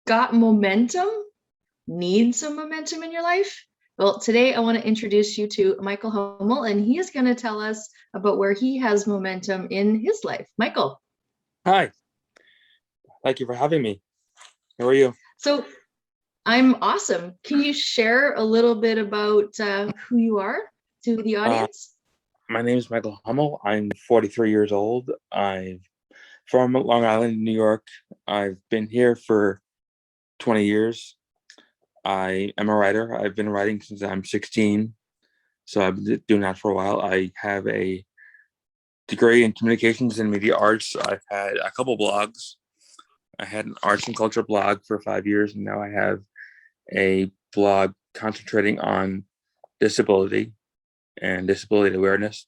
got momentum, need some momentum in your life? Well, today I want to introduce you to Michael Hummel, and he is going to tell us about where he has momentum in his life. Michael. Hi, thank you for having me. How are you? So I'm awesome. Can you share a little bit about who you are to the Uh, audience? my name is Michael Hummel. I'm 43 years old. I'm from Long Island, New York. I've been here for 20 years. I am a writer. I've been writing since I'm 16, so I've been doing that for a while. I have a degree in communications and media arts. I've had a couple blogs. I had an arts and culture blog for 5 years, and now I have a blog concentrating on disability and disability awareness.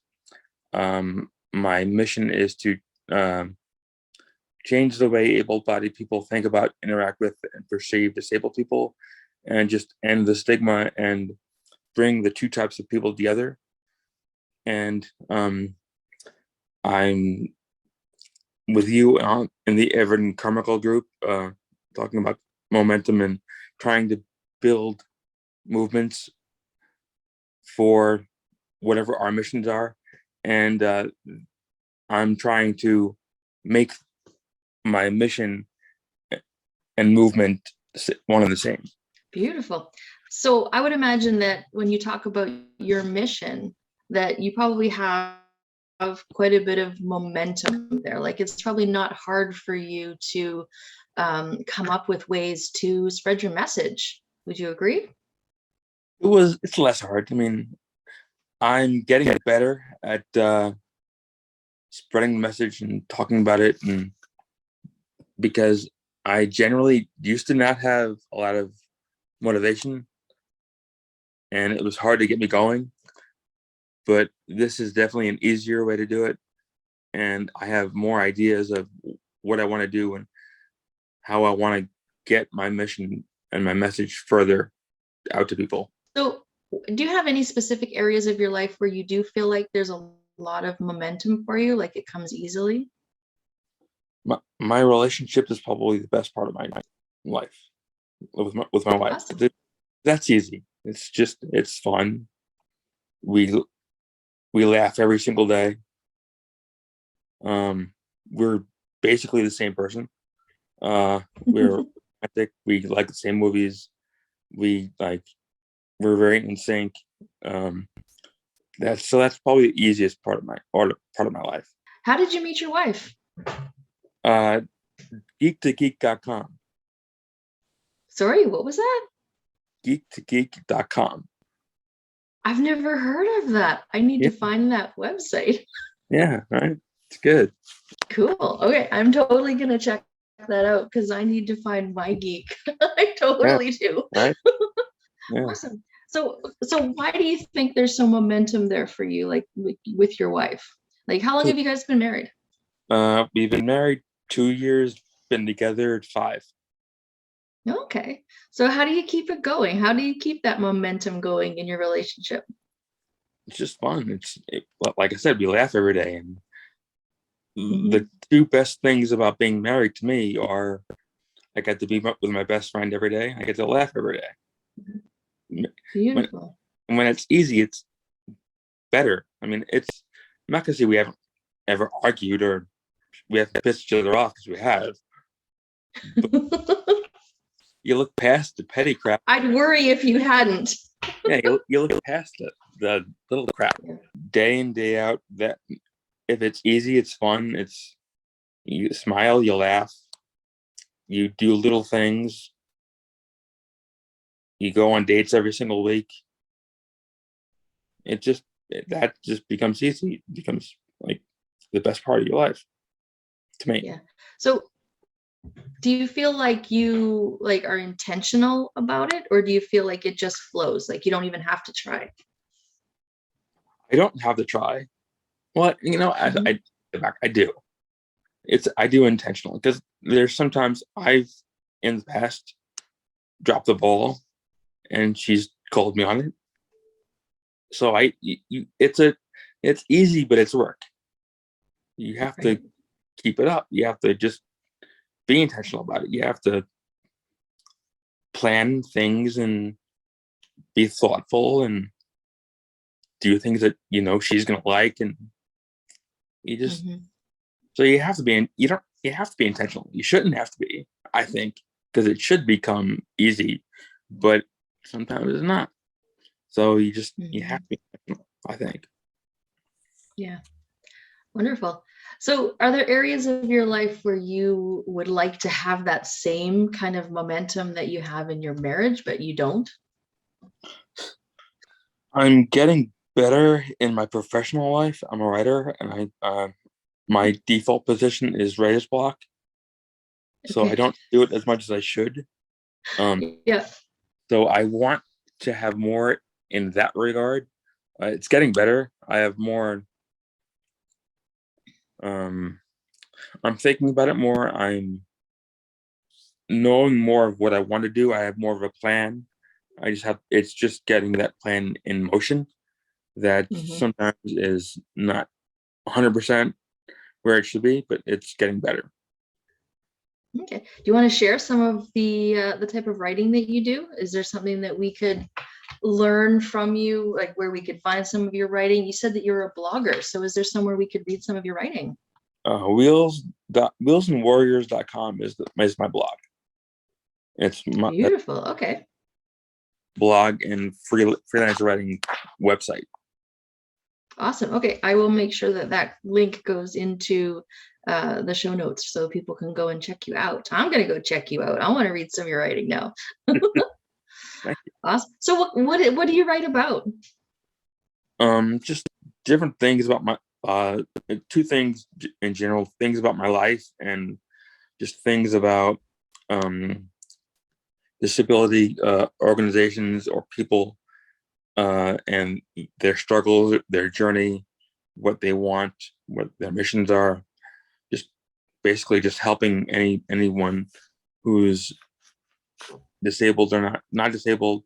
My mission is to um, change the way able-bodied people think about, interact with, and perceive disabled people, and just end the stigma and bring the two types of people together. And I'm with you in the Everton Carmichael group, talking about momentum and trying to build movements for whatever our missions are. And I'm trying to make my mission and movement one and the same. Beautiful. So I would imagine that when you talk about your mission, that you probably have quite a bit of momentum there. Like it's probably not hard for you to come up with ways to spread your message. Would you agree? It's less hard. I mean, I'm getting better at spreading the message and talking about it, and because I generally used to not have a lot of motivation, and it was hard to get me going. But this is definitely an easier way to do it, and I have more ideas of what I want to do and how I want to get my mission and my message further out to people. So do you have any specific areas of your life where you do feel like there's a lot of momentum for you, like it comes easily? My relationship is probably the best part of my life with my wife. Awesome. That's easy. It's fun. We we laugh every single day. We're basically the same person. We're romantic. We like the same movies. We like we're very in sync. Um, that's probably the easiest part of my life. How did you meet your wife? Uh, geek2geek.com. Sorry, what was that? Geek2geek.com. I've never heard of that. I need Yeah, to find that website. yeah, right. It's good. Cool. Okay, I'm totally gonna check that out because I need to find my geek. I Yeah, totally do. right. Yeah. Awesome. So why do you think there's some momentum there for you, like with your wife? Like, how long have you guys been married? We've been married 2 years, been together 5. Okay. So how do you keep it going? How do you keep that momentum going in your relationship? It's just fun. Like I said, we laugh every day, and the Mhm. two best things about being married to me are I get to be with my best friend every day. I get to laugh every day. When Beautiful. when it's easy, it's better. I mean, I'm not gonna say we haven't ever argued or we have pissed each other off because we have, but you look past the petty crap. I'd worry if you hadn't. Yeah, you look past the little crap Yeah. day in day out. That if it's easy, it's fun. You smile, you laugh, you do little things. You go on dates every single week. It just that just becomes easy. It becomes like the best part of your life to me. Yeah. So do you feel like you like are intentional about it, or do you feel like it just flows, like you don't even have to try? I don't have to try. Well, Mhm. I do. I do intentionally because there's sometimes I've in the past dropped the ball and she's called me on it. So it's easy, but it's work. You have to Right. keep it up. You have to just be intentional about it. You have to plan things and be thoughtful and do things that she's gonna like, and you just so you have to be you have to be intentional. You shouldn't have to be, I think, because it should become easy, but sometimes it's not. So you have to be intentional, I think. Yeah. Wonderful. So are there areas of your life where you would like to have that same kind of momentum that you have in your marriage, but you don't? I'm getting better in my professional life. I'm a writer, and my default position is writer's block, so I Okay. don't do it as much as I should. Yeah. So I want to have more in that regard. It's getting better. I have more. I'm thinking about it more. I'm knowing more of what I want to do. I have more of a plan. It's just getting that plan in motion that sometimes is not 100% where it should be, but it's getting better. Okay. Do you want to share some of the type of writing that you do? Is there something that we could learn from you, like where we could find some of your writing? You said that you're a blogger, so is there somewhere we could read some of your writing? Wheelsandwarriors.com is my blog. It's my Beautiful. Okay. blog and freelance writing website. Awesome. Okay. I will make sure that that link goes into the show notes so people can go and check you out. I'm going to go check you out. I want to read some of your writing now. Thank you. Awesome. So what do you write about? Just different things about my two things in general, things about my life, and just things about disability organizations or people, and their struggles, their journey, what they want, what their missions are. Just basically just helping anyone who's disabled or not disabled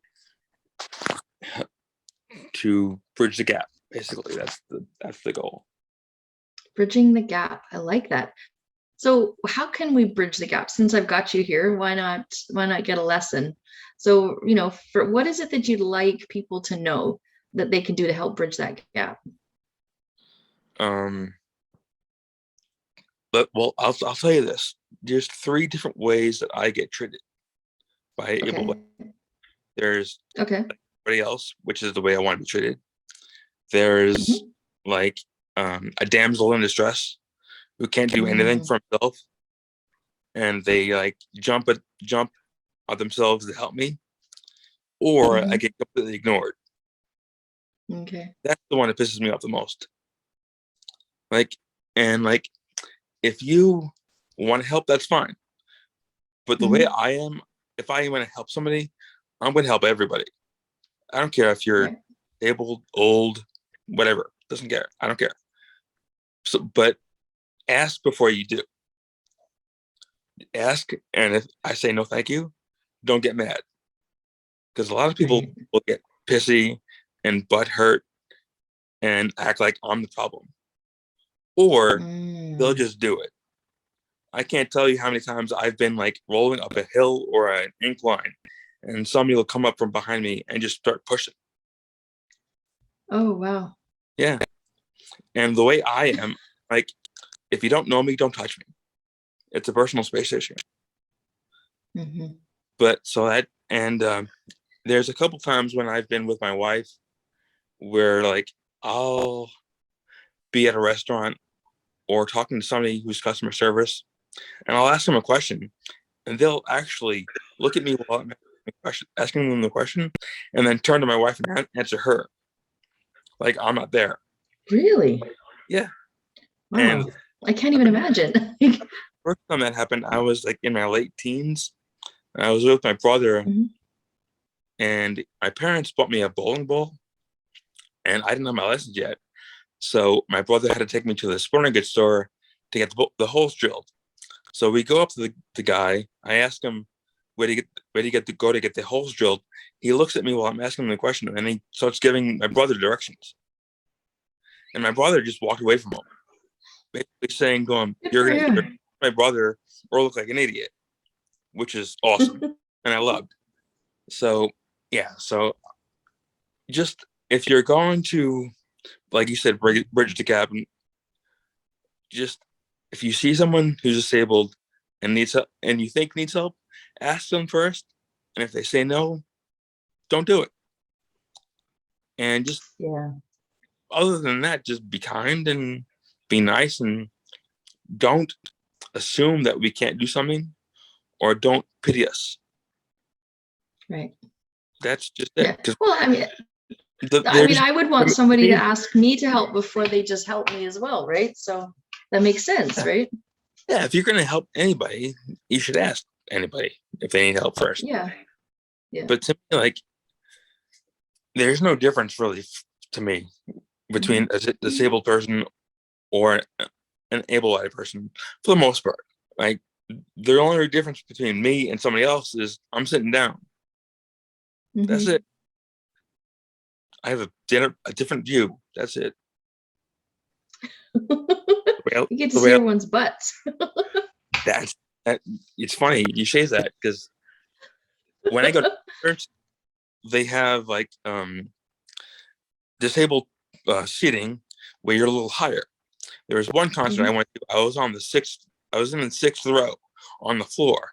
to bridge the gap. Basically, that's the goal. Bridging the gap. I like that. So how can we bridge the gap? Since I've got you here, why not get a lesson? So, for what is it that you'd like people to know that they can do to help bridge that gap? But well, I'll tell you this. There's 3 different ways that I get treated by able. Okay. There's Okay. everybody else, which is the way I want to be treated. There's like a damsel in distress who can't do anything for himself, and they like jump at themselves to help me, or I get completely ignored. Okay. That's the one that pisses me off the most. Like, if you want to help, that's fine. But the way I am, if I want to help somebody, I'm going to help everybody. I don't care if you're disabled, old, whatever. Doesn't care. I don't care. So, but ask before you do. Ask, and if I say no, thank you, don't get mad, because a lot of people will get pissy and butt hurt and act like I'm the problem, or they'll just do it. I can't tell you how many times I've been like rolling up a hill or an incline, and somebody will come up from behind me and just start pushing. Oh, wow. Yeah. And the way I am, like, if you don't know me, don't touch me. It's a personal space issue. But so that, and there's a couple times when I've been with my wife where like I'll be at a restaurant or talking to somebody who's customer service, and I'll ask them a question, and they'll actually look at me while I'm asking them the question, and then turn to my wife and answer her like I'm not there. Really? Yeah. Wow. And I can't even imagine. first time that happened, I was like in my late teens. I was with my brother, and my parents bought me a bowling ball, and I didn't have my license yet. So my brother had to take me to the sporting goods store to get the holes drilled. So we go up to the guy. I ask him, where do you get to go to get the holes drilled? He looks at me while I'm asking him the question, and he starts giving my brother directions. And my brother just walked away from him, basically saying, "You're going to my brother or look like an idiot," which is awesome, and I loved. So yeah, so just if you're going to, like you said, bridge the gap, and just if you see someone who's disabled and needs help, and you think needs help, ask them first. And if they say no, don't do it. And just Yeah. other than that, just be kind and be nice, and don't assume that we can't do something, or don't pity us. Right. That's just it. Yeah. Because Well, there's I would want somebody to ask me to help before they just help me as well, right? So that makes sense, right? yeah, if you're gonna help anybody, you should ask anybody if they need help first. Yeah. Yeah. But to me, like, there's no difference really to me between a disabled person or an able-bodied person for the most part. Like, the only difference between me and somebody else is I'm sitting down. That's it. I have a different view. That's it. You get to see everyone's butts. That it's funny you say that, because when I go to church, they have like disabled seating where you're a little higher. There was one concert I went to. I was in the sixth row on the floor.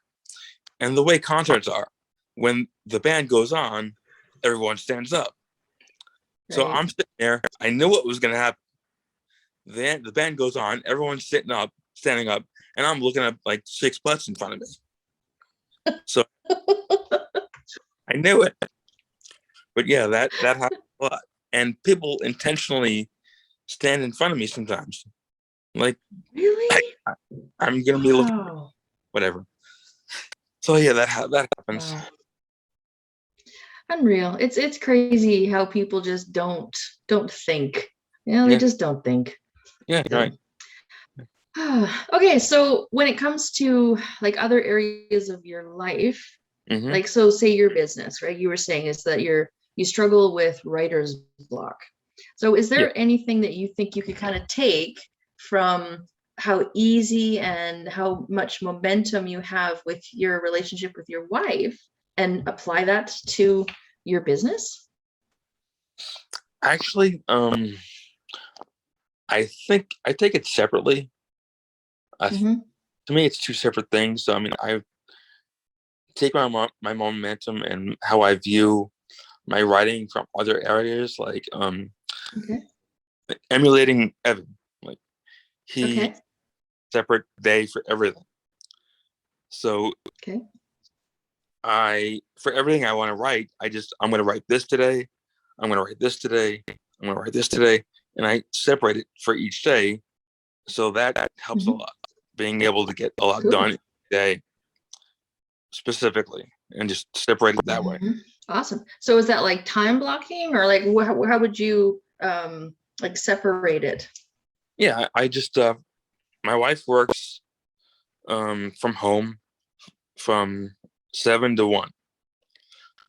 And the way concerts are, when the band goes on, everyone stands up. So Right. I'm sitting there. I knew what was going to happen. Then the band goes on. Everyone's standing up, and I'm looking at like 6 butts in front of me. So I knew it. But yeah, that happens a lot. And people intentionally stand in front of me sometimes. Like, Really? I'm going to be looking, Wow. whatever. So yeah, that happens. Wow. Unreal. It's crazy how people just don't think. They Yeah. just don't think. Yeah, So. right. Okay, so when it comes to like other areas of your life, like, so say your business, right? You were saying is that you struggle with writer's block. So is there anything that you think you could kind of take from how easy and how much momentum you have with your relationship with your wife and apply that to your business? Actually, I think I take it separately. To me, it's two separate things. So, I mean, I take my momentum and how I view my writing from other areas, like emulating Evan. Like, he separate day for everything. So for everything I want to write, I'm going to write this today. I'm going to write this today. I'm going to write this today, and I separate it for each day. So that helps a lot. Being able to get a lot done each day specifically, and just separate it that way. Awesome. So is that like time blocking, or like how would you like separate it? Yeah, I just my wife works from home from 7 to 1,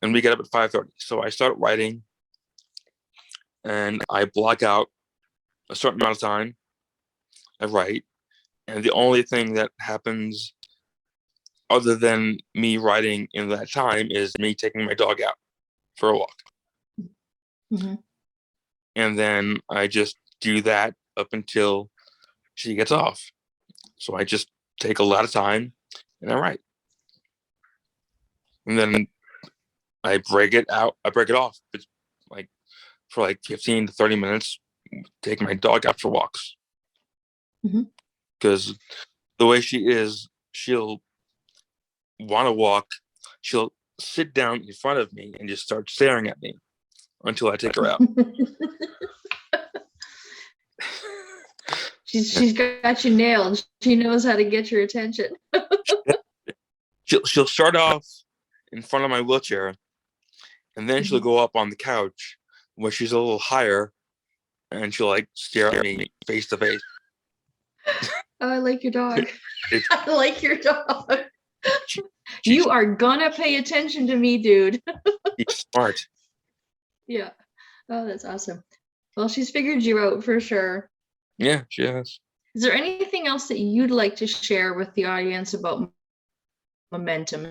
and we get up at 5:30. So I start writing, and I block out a certain amount of time. I write, and the only thing that happens other than me writing in that time is me taking my dog out for a walk. And then I just do that up until she gets off. So I just take a lot of time and I write. And then I break it off. It's like for like 15 to 30 minutes, take my dog out for walks. Because the way she is, she'll want to walk. She'll sit down in front of me and just start staring at me until I take her out. She's got you nailed. She knows how to get your attention. She'll start off in front of my wheelchair, and then she'll go up on the couch where she's a little higher, and she'll like stare at me face to face. Oh, I like your dog. I like your dog. You are gonna pay attention to me, dude. She's smart. Yeah. Oh, that's awesome. Well, she's figured you out for sure. Yeah, she has. Is there anything else that you'd like to share with the audience about momentum?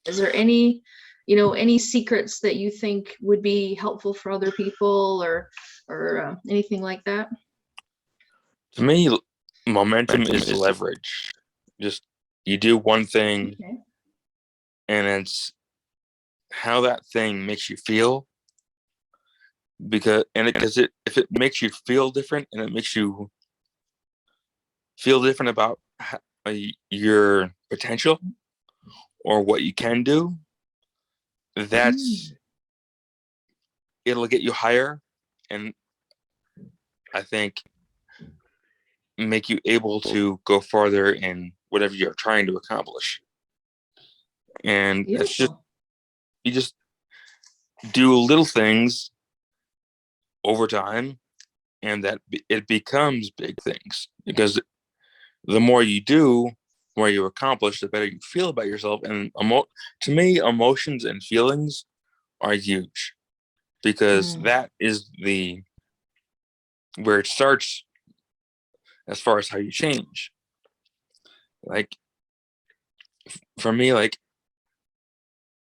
Is there any any secrets that you think would be helpful for other people, or anything like that? To me, momentum is leverage. Just you do one thing, Okay. and it's how that thing makes you feel. Because if it makes you feel different, and it makes you feel different about your potential or what you can do, that's it'll get you higher, and I think make you able to go farther in whatever you're trying to accomplish. And it's just Beautiful. you just do little things over time, and that it becomes big things, because the more you do, the more you accomplish, the better you feel about yourself. And to me, emotions and feelings are huge, because that is where it starts as far as how you change. Like for me, like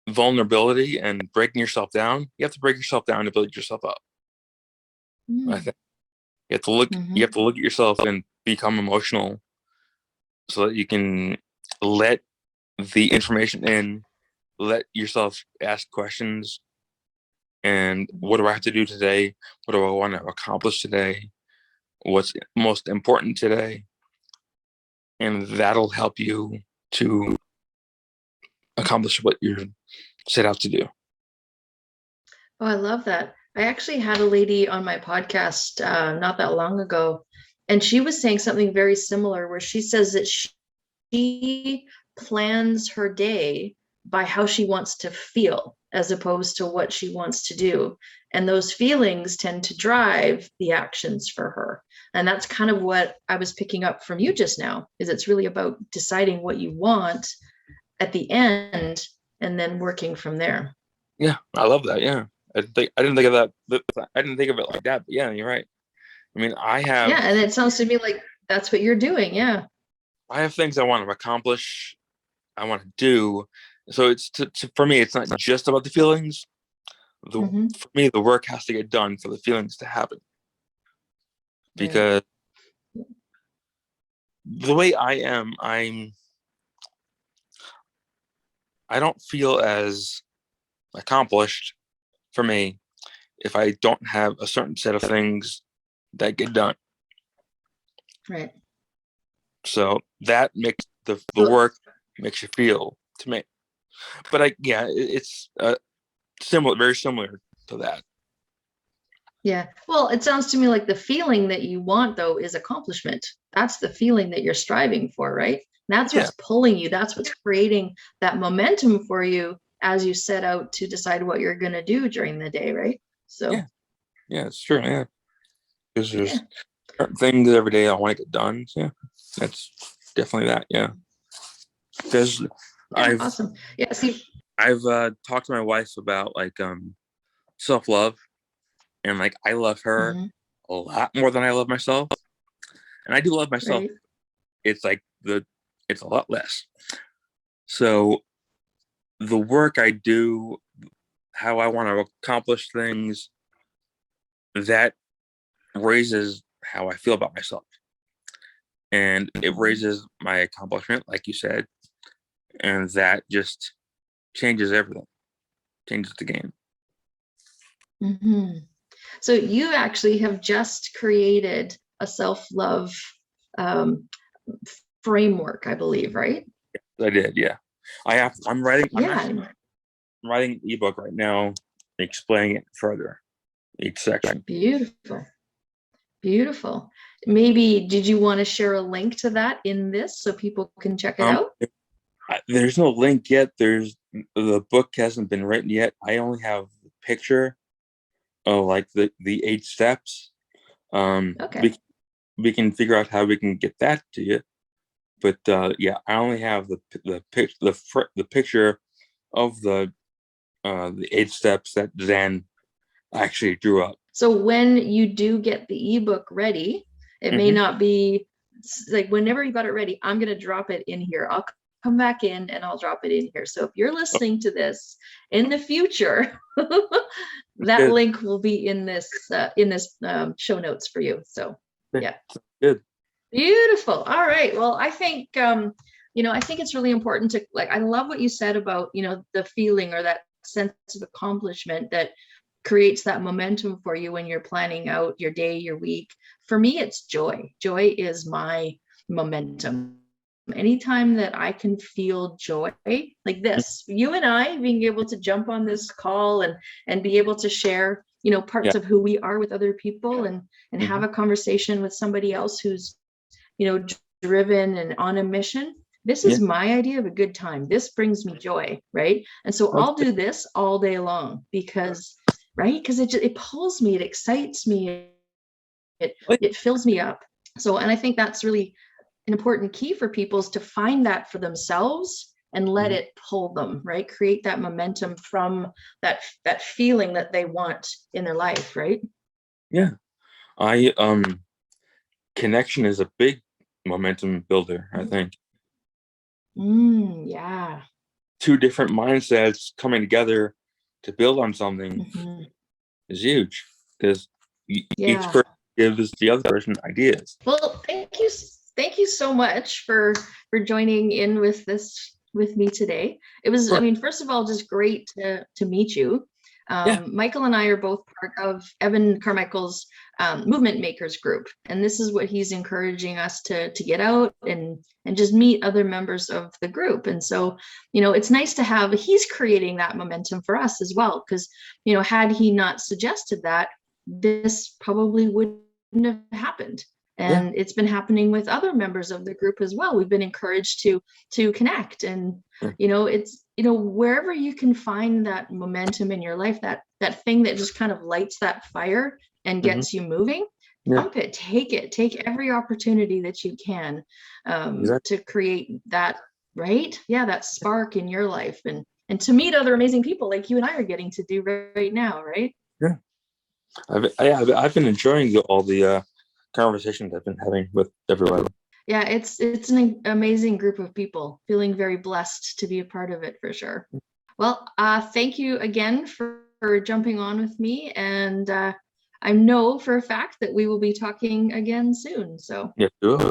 vulnerability and breaking yourself down, you have to break yourself down to build yourself up. I think you have to look at yourself and become emotional, so that you can let the information in, let yourself ask questions. And what do I have to do today? What do I want to accomplish today? What's most important today? And that'll help you to accomplish what you're set out to do. Oh, I love that. I actually had a lady on my podcast not that long ago, and she was saying something very similar, where she says that she plans her day by how she wants to feel as opposed to what she wants to do. And those feelings tend to drive the actions for her. And that's kind of what I was picking up from you just now, is it's really about deciding what you want at the end and then working from there. Yeah, I love that. Yeah. I didn't think of that. I didn't think of it like that, but yeah, you're right. I mean, Yeah, and it sounds to me like that's what you're doing. Yeah. I have things I want to accomplish, I want to do. So it's for me, it's not just about the feelings. For me, the work has to get done for the feelings to happen. Because the way I am, I don't feel as accomplished, for me, if I don't have a certain set of things that get done. Right. So that makes the work makes you feel, to me. But it's similar, very similar to that. Yeah. Well, it sounds to me like the feeling that you want, though, is accomplishment. That's the feeling that you're striving for, right? And that's what's pulling you. That's what's creating that momentum for you as you set out to decide what you're going to do during the day, right? So yeah, it's true. Yeah, because there's certain things every day I want to get done. So, yeah, that's definitely that. Yeah, because awesome. Yeah. See, I've talked to my wife about like self-love, and like I love her a lot more than I love myself, and I do love myself. Right. It's like it's a lot less. So the work I do, how I want to accomplish things, that raises how I feel about myself, and it raises my accomplishment, like you said, and that just changes everything, changes the game. So you actually have just created a self-love framework, I believe, right? I did, yeah. I'm writing. Yeah. I'm writing an ebook right now, explaining it further, each section. Beautiful. Beautiful. Maybe did you want to share a link to that in this so people can check it out? There's no link yet. The book hasn't been written yet. I only have the picture of like the 8 steps. Okay. We can figure out how we can get that to you. But yeah, I only have the picture of the 8 steps that Zan actually drew up. So when you do get the ebook ready, it may not be like whenever you got it ready, I'm going to drop it in here. I'll come back in and I'll drop it in here. So if you're listening to this in the future, that Good. link will be in this show notes for you. So yeah. Good. Beautiful. All right. Well, I think I think it's really important to, like, I love what you said about, the feeling or that sense of accomplishment that creates that momentum for you when you're planning out your day, your week. For me, it's joy. Joy is my momentum. Anytime that I can feel joy, like this, you and I being able to jump on this call and be able to share, Yeah. parts of who we are with other people, and have a conversation with somebody else who's, driven and on a mission. This Yeah. is my idea of a good time. This brings me joy, right? And so That's I'll do this all day long because, right? Because it pulls me, it excites me, it good. it fills me up. So, and I think that's really an important key for people, is to find that for themselves and let Mhm. it pull them, right? Create that momentum from that feeling that they want in their life, right? Yeah. I connection is a big momentum builder, I think. Yeah. Two different mindsets coming together to build on something Mhm. is huge because each Yeah. person gives the other person ideas. Well, thank you so much for joining in with this with me today. It was, I Sure. mean, first of all, just great to meet you. Yeah. Michael and I are both part of Evan Carmichael's Movement Makers group, and this is what he's encouraging us to get out and just meet other members of the group. And so, it's nice to have, he's creating that momentum for us as well, because, had he not suggested that, this probably wouldn't have happened. Yeah. And it's been happening with other members of the group as well. We've been encouraged to connect. And Yeah. it's, wherever you can find that momentum in your life, that thing that just kind of lights that fire and Mhm. gets you moving, Yeah. pump it, take every opportunity that you can, Exactly. to create that, right, yeah, that spark in your life, and to meet other amazing people like you and I are getting to do right now, right? Yeah. I've been enjoying all the conversations I've been having with everyone. Yeah, it's an amazing group of people, feeling very blessed to be a part of it for sure. Well, thank you again for jumping on with me, and I know for a fact that we will be talking again soon. So Yeah. Cool.